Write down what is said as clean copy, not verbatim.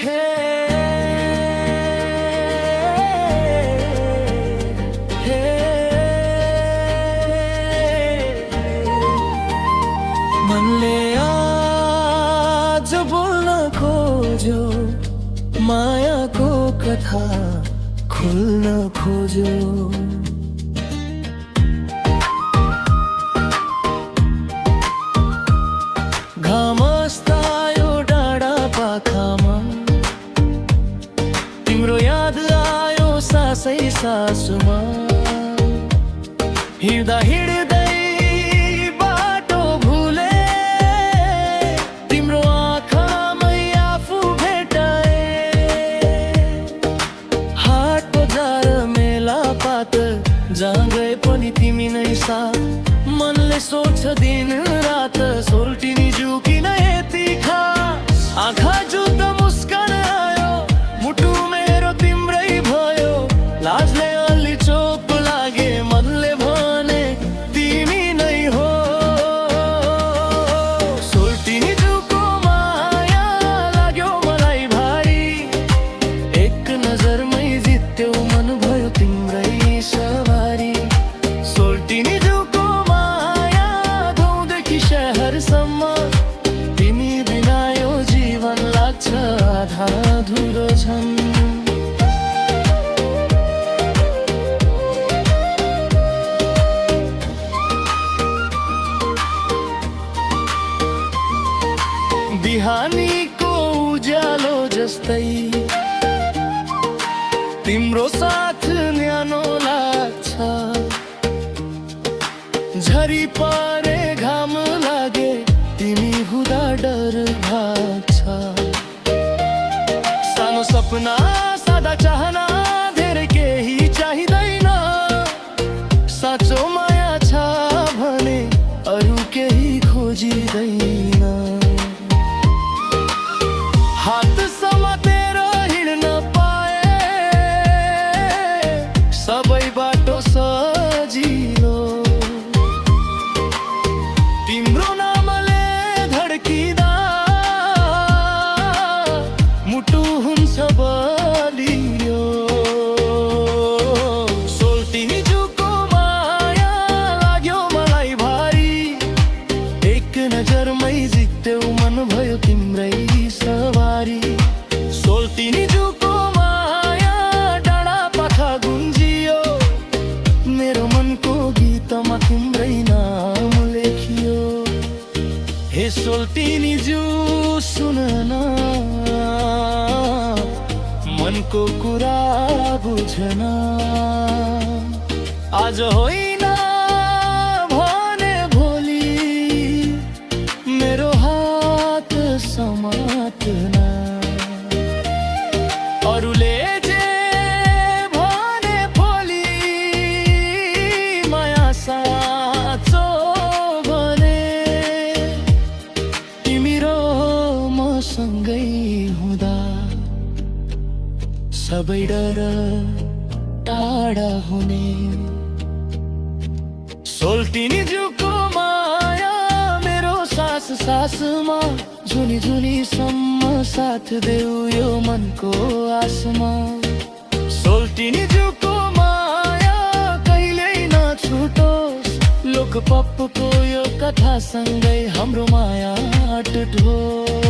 हे हे मनले आज बोल्न खोज्यो, मायाको कथा खोल्न खोज्यो। घाम अस्तायो डाँडा पाखामा, तिम्रो याद आयो सासै सासुमा। हिँड्दा हिँड्दै बाटो भुले, तिम्रो आँखामै आफू भेटाए। हाट बजार मेला पात जहाँ गए पनि तिमी नै साथ। मनले सोच्छ दिन रात, सोल्टिनी जू किन यति खास। आँखा जुत्त मुस्कान आयो, मुटु मेरो तिम्रै भयो। लाजले अलि चोप लागे, मनले भने तिमी नै हो। सोल्टिनी जूको माया लाग्यो मलाई भारी, एक नजरमै जित्यो मन भयो तिम्रै सवारी। सोल्टिनी जूको माया गाउँदेखि शहरसम्म, तिमी बिना यो जीवन लाग्छ आधा अधुरो छन्। बिहानीको उज्यालो जस्तै तिम्रो साथ न्यानो लाग्छ। झरी परे घाम लागे, तिमी हुँदा डर भाग्छ। सानो सपना सादा चाहना, धेरै केही चाहिँदैन। साँचो माया छ भने अरू केही खोजिँदैन। हात समातेर हिँड्न पाए, सबै बाटो सजिलो। तिम्रो नामले धड्किँदा मुटु हुन्छ बलियो। सोल्टिनी जूको माया लाग्यो मलाई भारी, एक नजरमै जित्यो मन भयो तिम्रै सवारी। सोल्टिनी जूको माया डाँडा पाखा गुन्जियो, मेरो मनको गीतमा तिम्रै नाम लेखियो। हे सोल्टिनी जू सुन न, मनको कुरा बुझ्न। आज होइन भने भोलि मेरो हात समात्न। अरूले जे भने भोलि माया साँचो भने, तिमी र मसँगै हुँदा सबै डर टाढा हुने। सोल्टिनी जूको माया मेरो सास सासमा, झुनी झुनीसम्म साथ देऊ यो मनको आसमा। सोल्टिनी जूको माया कहिल्यै नछुटोस्, लोक पप्पको यो कथासँगै हाम्रो माया अटुट होस्।